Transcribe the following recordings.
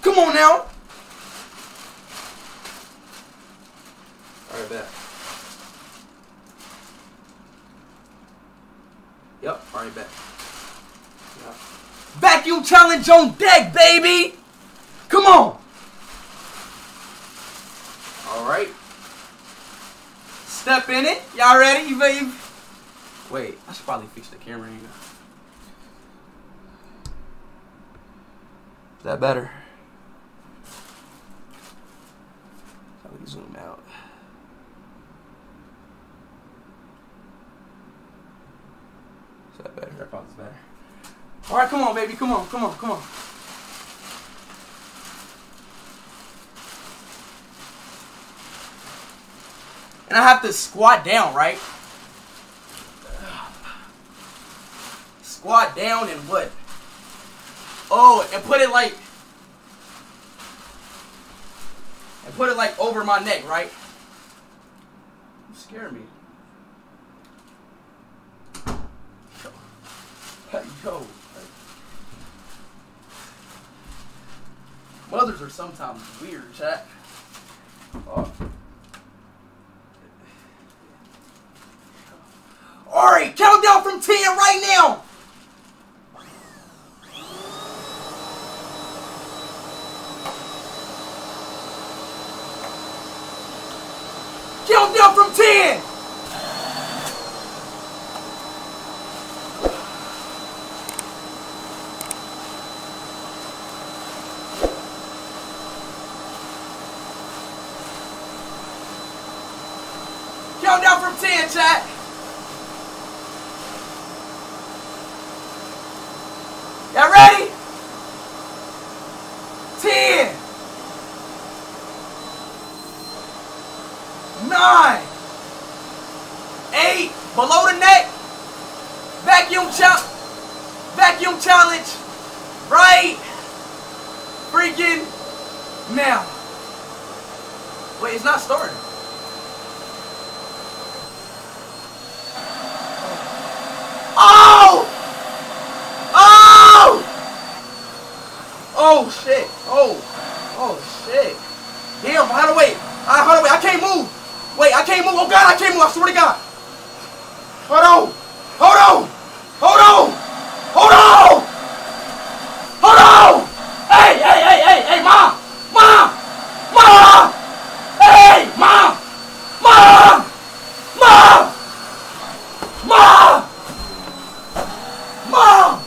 Come on now. Alright, bet. Yep, alright, bet. Yep. Vacuum challenge on deck, baby! Come on! Alright. Step in it. Y'all ready? You baby? Wait, I should probably fix the camera angle. Is that better? So we zoom out. Is that better? That probably better. Alright, come on, baby. Come on, come on, come on. And I have to squat down, right? Squat down and what? Oh, and put it like over my neck, right? You scare me. Yo. Mothers are sometimes weird, chat. Oh. Alright, count down from 10 right now. Count down from 10. Count down from 10, chat. Y'all ready? 10, 9, 8, below the neck, vacuum challenge, right freaking now. Wait, it's not starting. Oh! Oh! Oh shit! Oh shit! Damn! How do I wait? How do I wait? I can't move. Wait! I can't move. Oh God! I can't move. I swear to God! Hold on! Hold on! Hold on! Hold on! Hold on! Hey! Hey! Hey! Hey! Hey! Mom! Mom! Mom! Hey! Mom! Mom! Mom! Mom! Mom!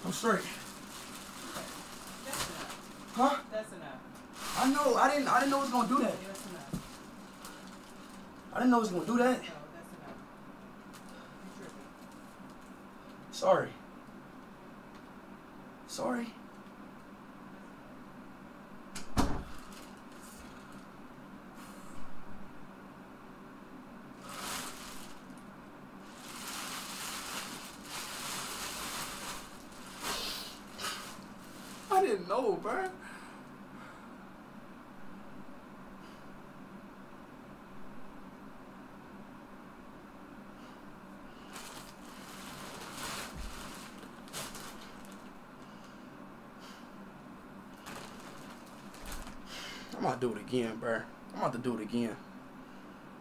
I'm straight. Huh? That's enough. I know. I didn't know it was gonna do that. That's enough. I didn't know it was gonna do that. No, that's enough. You're tripping. Sorry. Sorry. I didn't know, bro. I'm about to do it again, bro. I'm about to do it again.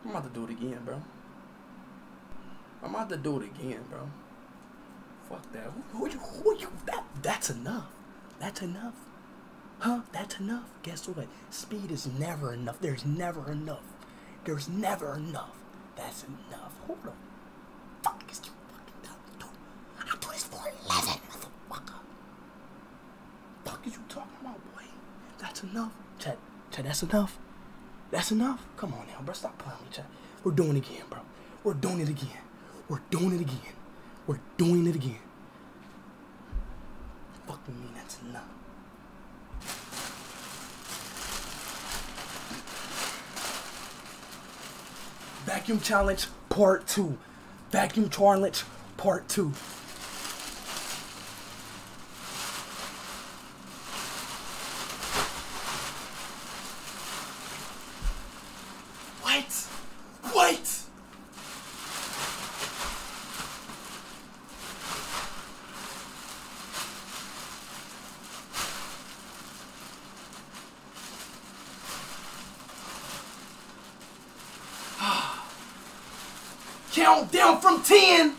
I'm about to do it again, bro. I'm about to do it again, bro. Fuck that. Who are you? That's enough. That's enough. Huh? That's enough. Guess what? Speed is never enough. There's never enough. There's never enough. That's enough. Hold on. Fuck is you fucking doing? I do this for 11, motherfucker. Fuck is you talking about, boy? That's enough. Chat, that's enough. That's enough. Come on now, bro. Stop playing with me, chat. We're doing it again, bro. We're doing it again. We're doing it again. We're doing it again. Fucking mean that's enough. Vacuum challenge part 2. Vacuum challenge part 2. Wait! Wait! Count down from 10.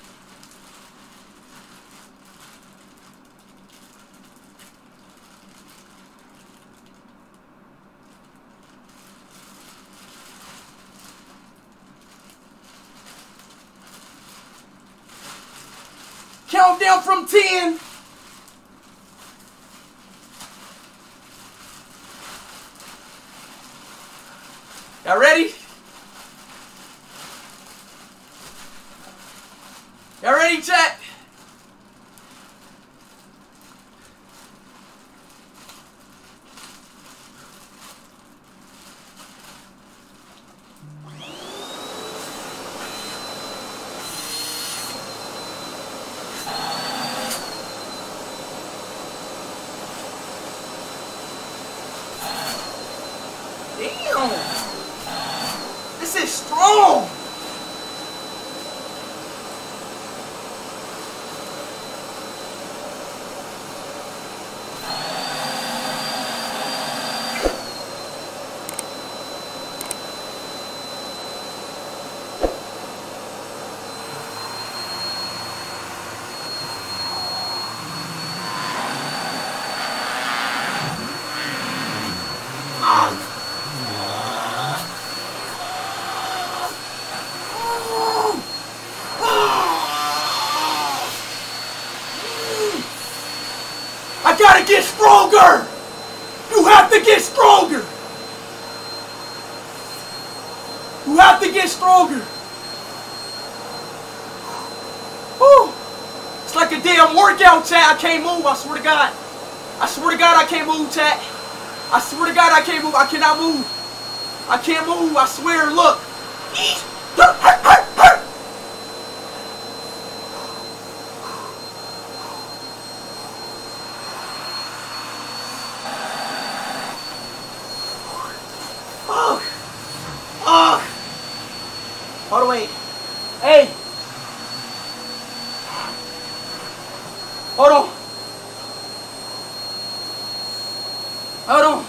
Count down from 10. Y'all ready? Y'all ready, chat? Damn! This is strong! I gotta get stronger! You have to get stronger! You have to get stronger! Whew. It's like a damn workout, chat. I can't move, I swear to God. I swear to God I can't move, chat. I swear to God I can't move. I cannot move. I can't move, I swear. Look. Hold on, wait. Hey. Hold on. Hold on.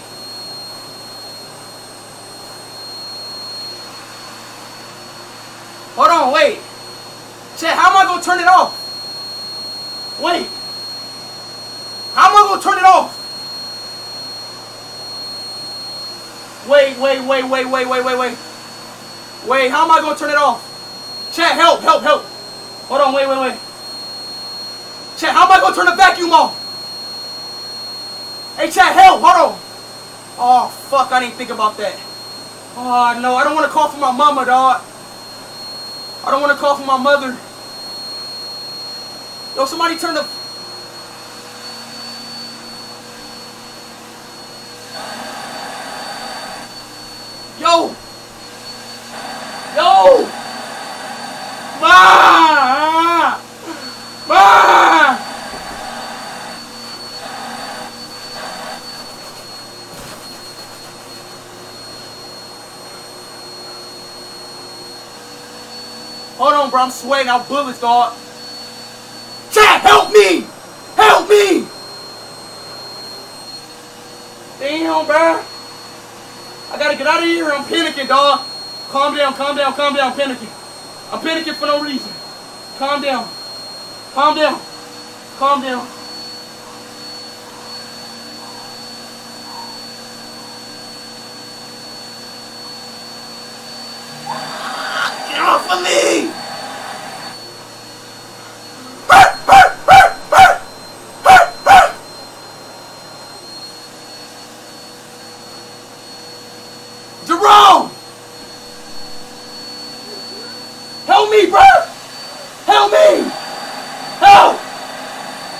Hold on, wait. Chat, how am I gonna turn it off? Wait. How am I gonna turn it off? Wait. Wait, how am I gonna turn it off? Chat, help. Hold on, wait. Chat, how am I gonna turn the vacuum off? Hey, chat, help, hold on. Oh, fuck, I didn't think about that. Oh, no, I don't want to call for my mama, dog. I don't want to call for my mother. Yo, somebody turn the... Yo! Ma! Hold on, bro. I'm sweating out bullets, dog. Chat, help me! Help me! Damn, bro. I gotta get out of here. I'm panicking, dog. Calm down. I'm panicking. I'm panicking for no reason. Calm down. Get off of me! Jerome! Help me, bro! Help me!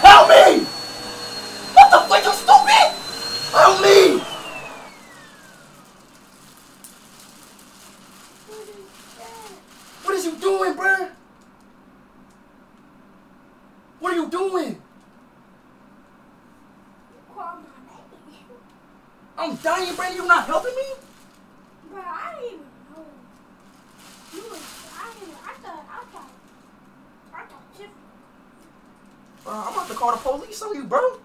Help me! What the fuck, you stupid? Help me! What is you doing, bro? What are you doing? I'm dying, bro. You not helping me? Bro, I didn't even know. You was dying. I thought different. I'm about to call the police on you, bro.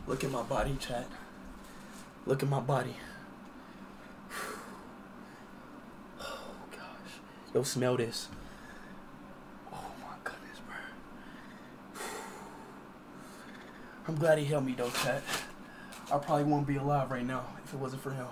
Look at my body, chat. Look at my body. Oh gosh. Yo, smell this. Oh my goodness, bro. I'm glad he helped me though, chat. I probably won't be alive right now if it wasn't for him.